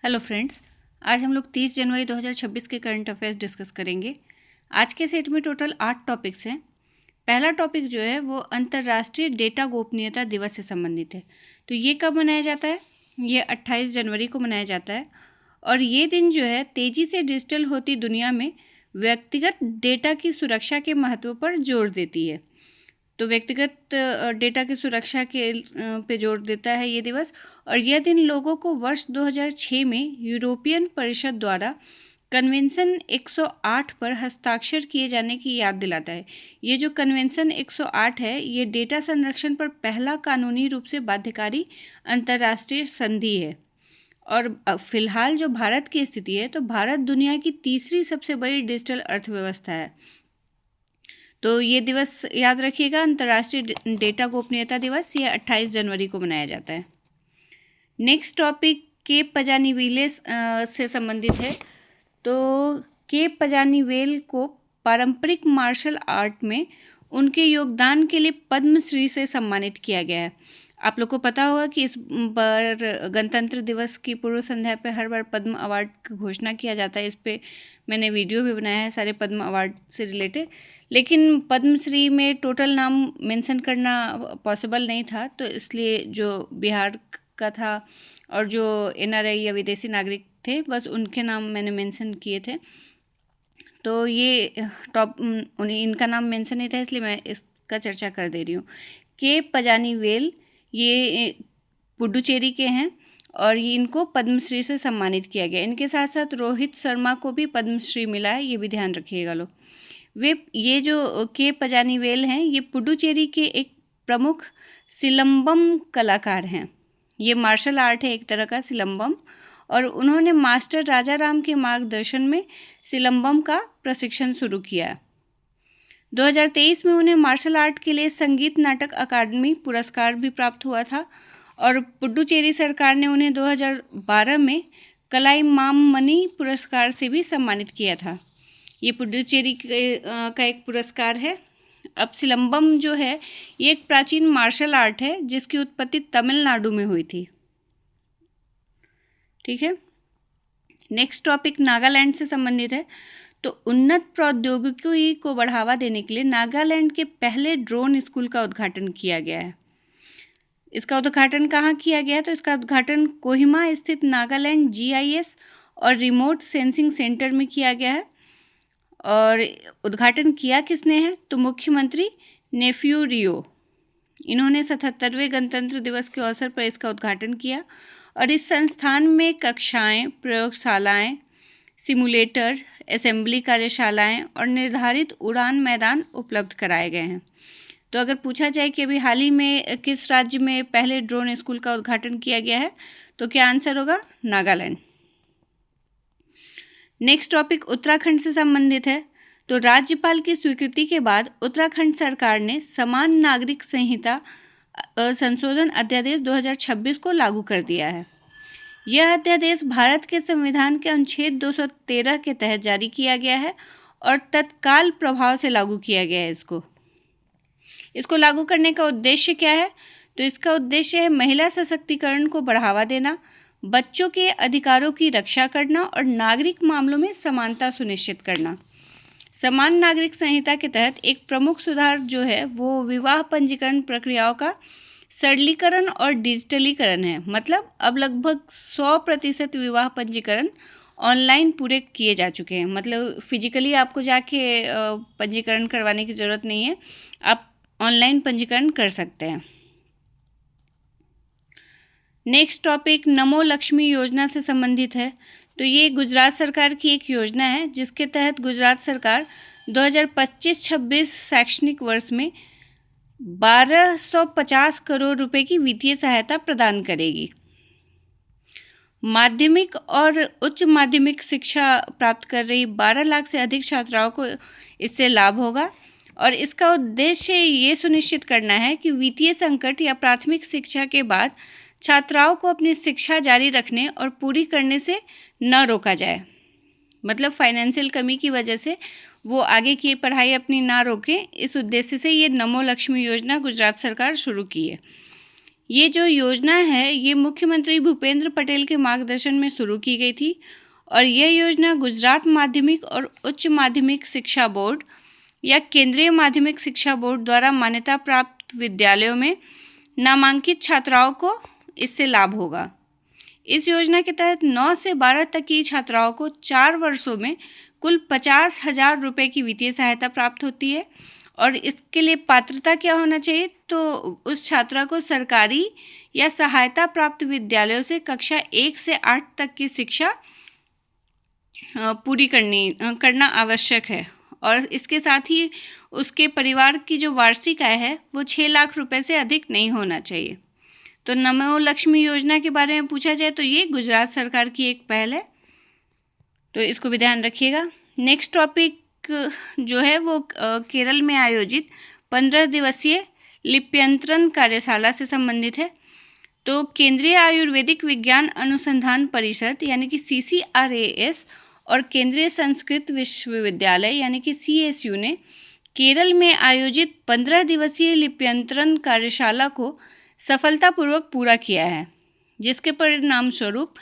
Hello friends, आज हम लोग 30 जनवरी 2026 के करंट अफेयर्स डिस्कस करेंगे। आज के सेट में टोटल 8 टॉपिक्स हैं। पहला टॉपिक जो है वो अंतर्राष्ट्रीय डेटा गोपनीयता दिवस से संबंधित है। तो ये कब मनाया जाता है? ये 28 जनवरी को मनाया जाता है और ये दिन जो है तेज़ी से डिजिटल होती दुनिया में व्यक्तिगत डेटा की सुरक्षा के महत्व पर जोर देती है। तो व्यक्तिगत डेटा की सुरक्षा के पे जोर देता है ये दिवस। और यह दिन लोगों को वर्ष 2006 में यूरोपियन परिषद द्वारा कन्वेंशन 108 पर हस्ताक्षर किए जाने की याद दिलाता है। ये जो कन्वेंशन 108 है ये डेटा संरक्षण पर पहला कानूनी रूप से बाध्यकारी अंतर्राष्ट्रीय संधि है। और फिलहाल जो भारत की स्थिति है तो भारत दुनिया की तीसरी सबसे बड़ी डिजिटल अर्थव्यवस्था है। तो ये दिवस याद रखिएगा, अंतर्राष्ट्रीय डेटा गोपनीयता दिवस, ये 28 जनवरी को मनाया जाता है। नेक्स्ट टॉपिक केप पजानीवेले से संबंधित है। तो केप पजानीवेल को पारंपरिक मार्शल आर्ट में उनके योगदान के लिए पद्मश्री से सम्मानित किया गया है। आप लोग को पता होगा कि इस बार गणतंत्र दिवस की पूर्व संध्या पे हर बार पद्म अवार्ड की घोषणा किया जाता है। इस पे मैंने वीडियो भी बनाया है सारे पद्म अवार्ड से रिलेटेड, लेकिन पद्मश्री में टोटल नाम मेंशन करना पॉसिबल नहीं था, तो इसलिए जो बिहार का था और जो NRI या विदेशी नागरिक थे बस उनके नाम मैंने मेंशन किए थे। तो ये इनका नाम मेंशन नहीं था इसलिए मैं इसका चर्चा कर दे रही हूँ। केप पजानीवेल ये पुडुचेरी के हैं और ये इनको पद्मश्री से सम्मानित किया गया। इनके साथ साथ रोहित शर्मा को भी पद्मश्री मिला है, ये भी ध्यान रखिएगा लोग। ये जो केप पजानीवेल हैं ये पुडुचेरी के एक प्रमुख सिलंबम कलाकार हैं। ये मार्शल आर्ट है एक तरह का सिलंबम, और उन्होंने मास्टर राजा राम के मार्गदर्शन में सिलंबम का प्रशिक्षण शुरू किया। 2023 में उन्हें मार्शल आर्ट के लिए संगीत नाटक अकादमी पुरस्कार भी प्राप्त हुआ था और पुडुचेरी सरकार ने उन्हें 2012 में कलाईमामणि पुरस्कार से भी सम्मानित किया था। ये पुडुचेरी का एक पुरस्कार है। अब सिलंबम जो है ये एक प्राचीन मार्शल आर्ट है जिसकी उत्पत्ति तमिलनाडु में हुई थी। ठीक है, नेक्स्ट टॉपिक नागालैंड से संबंधित है। तो उन्नत प्रौद्योगिकी को बढ़ावा देने के लिए नागालैंड के पहले ड्रोन स्कूल का उद्घाटन किया गया है। इसका उद्घाटन कहाँ किया गया? तो इसका उद्घाटन कोहिमा स्थित नागालैंड GIS और रिमोट सेंसिंग सेंटर में किया गया है। और उद्घाटन किया किसने है? तो मुख्यमंत्री नेफ्यू रियो, इन्होंने 77वें गणतंत्र दिवस के अवसर पर इसका उद्घाटन किया। और इस संस्थान में कक्षाएं, प्रयोगशालाएं, सिमुलेटर, असेंबली कार्यशालाएं और निर्धारित उड़ान मैदान उपलब्ध कराए गए हैं। तो अगर पूछा जाए कि अभी हाल ही में किस राज्य में पहले ड्रोन स्कूल का उद्घाटन किया गया है, तो क्या आंसर होगा? नागालैंड। नेक्स्ट टॉपिक उत्तराखंड से संबंधित है। तो राज्यपाल की स्वीकृति के बाद उत्तराखंड सरकार ने समान नागरिक संहिता संशोधन अध्यादेश 2026 को लागू कर दिया है। यह अध्यादेश भारत के संविधान के अनुच्छेद 213 के तहत जारी किया गया है और तत्काल प्रभाव से लागू किया गया है। इसको लागू करने का उद्देश्य क्या है? तो इसका उद्देश्य है महिला सशक्तिकरण को बढ़ावा देना, बच्चों के अधिकारों की रक्षा करना और नागरिक मामलों में समानता सुनिश्चित करना। समान नागरिक संहिता के तहत एक प्रमुख सुधार जो है वो विवाह पंजीकरण प्रक्रियाओं का सरलीकरण और डिजिटलीकरण है। मतलब अब लगभग 100% विवाह पंजीकरण ऑनलाइन पूरे किए जा चुके हैं। मतलब फिजिकली आपको जाके पंजीकरण करवाने की ज़रूरत नहीं है, आप ऑनलाइन पंजीकरण कर सकते हैं। नेक्स्ट टॉपिक नमो लक्ष्मी योजना से संबंधित है। तो ये गुजरात सरकार की एक योजना है जिसके तहत गुजरात सरकार 2025-26 शैक्षणिक वर्ष में 1250 करोड़ रुपए की वित्तीय सहायता प्रदान करेगी। माध्यमिक और उच्च माध्यमिक शिक्षा प्राप्त कर रही 12 लाख से अधिक छात्राओं को इससे लाभ होगा और इसका उद्देश्य ये सुनिश्चित करना है कि वित्तीय संकट या प्राथमिक शिक्षा के बाद छात्राओं को अपनी शिक्षा जारी रखने और पूरी करने से न रोका जाए। मतलब फाइनेंशियल कमी की वजह से वो आगे की पढ़ाई अपनी ना रोकें, इस उद्देश्य से ये नमो लक्ष्मी योजना गुजरात सरकार शुरू की है। ये जो योजना है ये मुख्यमंत्री भूपेंद्र पटेल के मार्गदर्शन में शुरू की गई थी और यह योजना गुजरात माध्यमिक और उच्च माध्यमिक शिक्षा बोर्ड या केंद्रीय माध्यमिक शिक्षा बोर्ड द्वारा मान्यता प्राप्त विद्यालयों में नामांकित छात्राओं को इससे लाभ होगा। इस योजना के तहत 9 से 12 तक की छात्राओं को 4 वर्षों में कुल 50,000 रुपये की वित्तीय सहायता प्राप्त होती है और इसके लिए पात्रता क्या होना चाहिए, तो उस छात्रा को सरकारी या सहायता प्राप्त विद्यालयों से कक्षा 1 से 8 तक की शिक्षा पूरी करना आवश्यक है और इसके साथ ही उसके परिवार की जो वार्षिक आय है वो 6 लाख रुपए से अधिक नहीं होना चाहिए। तो नमो लक्ष्मी योजना के बारे में पूछा जाए तो ये गुजरात सरकार की एक पहल है, तो इसको भी ध्यान रखिएगा। नेक्स्ट टॉपिक जो है वो केरल में आयोजित 15 दिवसीय लिप्यंतरण कार्यशाला से संबंधित है। तो केंद्रीय आयुर्वेदिक विज्ञान अनुसंधान परिषद यानी कि CCRAS और केंद्रीय संस्कृत विश्वविद्यालय यानी कि CSU ने केरल में आयोजित 15 दिवसीय लिप्यंतरण कार्यशाला को सफलतापूर्वक पूरा किया है, जिसके परिणाम स्वरूप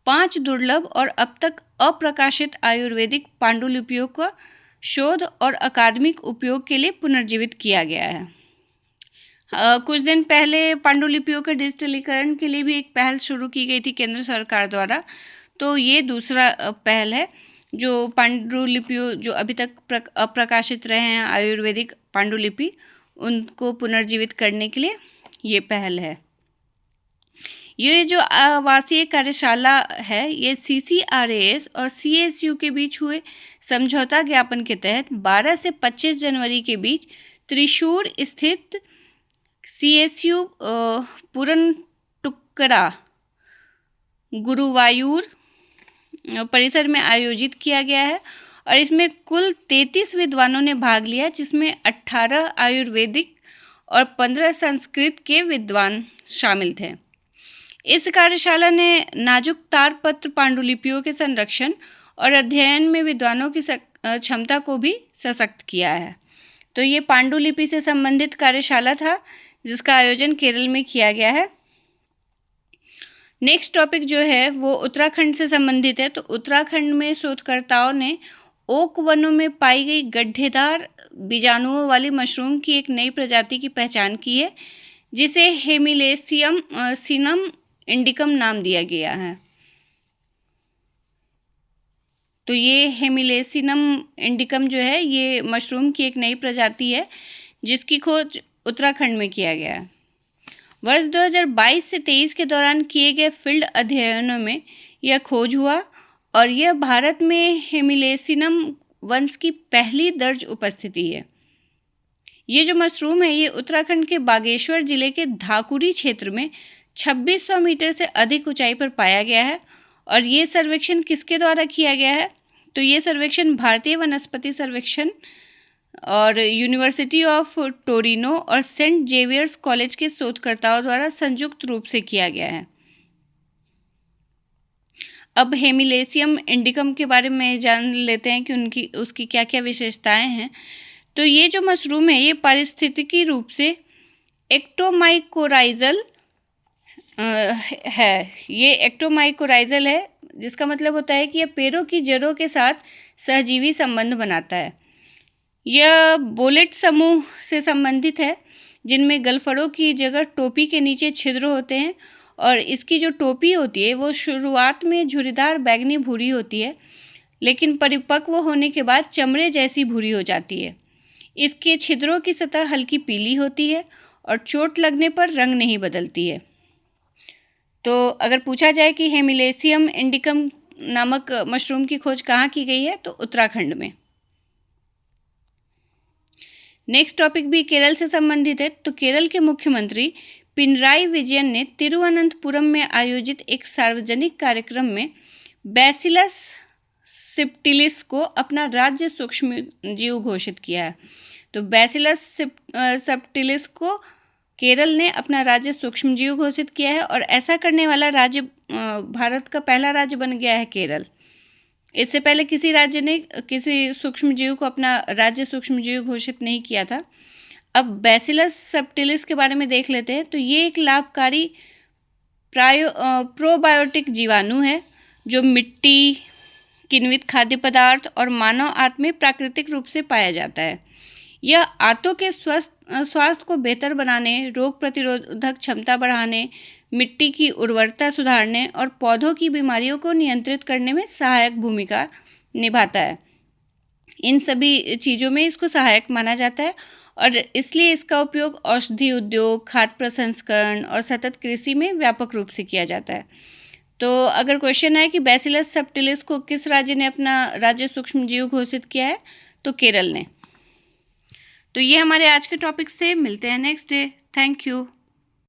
5 दुर्लभ और अब तक अप्रकाशित आयुर्वेदिक पांडुलिपियों का शोध और अकादमिक उपयोग के लिए पुनर्जीवित किया गया है। कुछ दिन पहले पांडुलिपियों के डिजिटलीकरण के लिए भी एक पहल शुरू की गई थी केंद्र सरकार द्वारा, तो ये दूसरा पहल है जो पांडुलिपियों जो अभी तक अप्रकाशित रहे हैं आयुर्वेदिक पांडुलिपि उनको पुनर्जीवित करने के लिए ये पहल है। ये जो आवासीय कार्यशाला है ये CCRAS और CSU के बीच हुए समझौता ज्ञापन के तहत 12 से 25 जनवरी के बीच त्रिशूर स्थित CSU पुरनटुक्करा गुरुवायूर परिसर में आयोजित किया गया है और इसमें कुल 33 विद्वानों ने भाग लिया, जिसमें 18 आयुर्वेदिक और 15 संस्कृत के विद्वान शामिल थे। इस कार्यशाला ने नाजुक तारपत्र पांडुलिपियों के संरक्षण और अध्ययन में विद्वानों की क्षमता को भी सशक्त किया है। तो ये पांडुलिपि से संबंधित कार्यशाला था जिसका आयोजन केरल में किया गया है। नेक्स्ट टॉपिक जो है वो उत्तराखंड से संबंधित है। तो उत्तराखंड में शोधकर्ताओं ने ओक वनों में पाई गई गड्ढेदार बीजाणुओं वाली मशरूम की एक नई प्रजाति की पहचान की है, जिसे हेमिलेसियम सिनम इंडिकम नाम दिया गया है। तो ये हेमिलेसिनम इंडिकम जो है ये मशरूम की एक नई प्रजाति है जिसकी खोज उत्तराखंड में किया गया है। वर्ष 2022 से 23 के दौरान किए गए फील्ड अध्ययनों में यह खोज हुआ और यह भारत में हेमिलेसिनम वंश की पहली दर्ज उपस्थिति है। ये जो मशरूम है ये उत्तराखंड के बागेश्वर जिले के धाकुरी क्षेत्र में 2600 मीटर से अधिक ऊंचाई पर पाया गया है। और ये सर्वेक्षण किसके द्वारा किया गया है, तो ये सर्वेक्षण भारतीय वनस्पति सर्वेक्षण और यूनिवर्सिटी ऑफ टोरिनो और सेंट जेवियर्स कॉलेज के शोधकर्ताओं द्वारा संयुक्त रूप से किया गया है। अब हेमिलेसियम इंडिकम के बारे में जान लेते हैं कि उसकी क्या क्या विशेषताएं हैं। तो ये जो मशरूम है ये पारिस्थितिकी रूप से एक्टोमाइकोराइजल है। ये एक्टोमाइकोराइजल है जिसका मतलब होता है कि यह पेड़ों की जड़ों के साथ सहजीवी संबंध बनाता है। यह बोलेट समूह से संबंधित है जिनमें गलफड़ों की जगह टोपी के नीचे छिद्र होते हैं और इसकी जो टोपी होती है वो शुरुआत में झुर्रीदार बैंगनी भूरी होती है, लेकिन परिपक्व होने के बाद चमड़े जैसी भूरी हो जाती है। इसके छिद्रों की सतह हल्की पीली होती है और चोट लगने पर रंग नहीं बदलती है। तो अगर पूछा जाए कि हेमिलेसियम इंडिकम नामक मशरूम की खोज कहाँ की गई है, तो उत्तराखंड में। नेक्स्ट टॉपिक भी केरल से संबंधित है। तो केरल के मुख्यमंत्री पिनराई विजयन ने तिरुवनंतपुरम में आयोजित एक सार्वजनिक कार्यक्रम में बैसिलस सिप्टिलिस को अपना राज्य सूक्ष्म जीव घोषित किया है। तो बैसिलस सिप्टिलिस को केरल ने अपना राज्य सूक्ष्म जीव घोषित किया है और ऐसा करने वाला राज्य भारत का पहला राज्य बन गया है केरल। इससे पहले किसी राज्य ने किसी सूक्ष्म जीव को अपना राज्य सूक्ष्म जीव घोषित नहीं किया था। अब बैसिलस सबटिलिस के बारे में देख लेते हैं। तो ये एक लाभकारी प्रोबायोटिक जीवाणु है जो मिट्टी, किण्वित खाद्य पदार्थ और मानव आंत में प्राकृतिक रूप से पाया जाता है। यह आंतों के स्वास्थ्य को बेहतर बनाने, रोग प्रतिरोधक क्षमता बढ़ाने, मिट्टी की उर्वरता सुधारने और पौधों की बीमारियों को नियंत्रित करने में सहायक भूमिका निभाता है। इन सभी चीज़ों में इसको सहायक माना जाता है और इसलिए इसका उपयोग औषधि उद्योग, खाद्य प्रसंस्करण और सतत कृषि में व्यापक रूप से किया जाता है। तो अगर क्वेश्चन है कि बैसिलस सबटिलिस को किस राज्य ने अपना राज्य सूक्ष्मजीव घोषित किया है, तो केरल ने। तो ये हमारे आज के टॉपिक से, मिलते हैं नेक्स्ट डे। Thank you.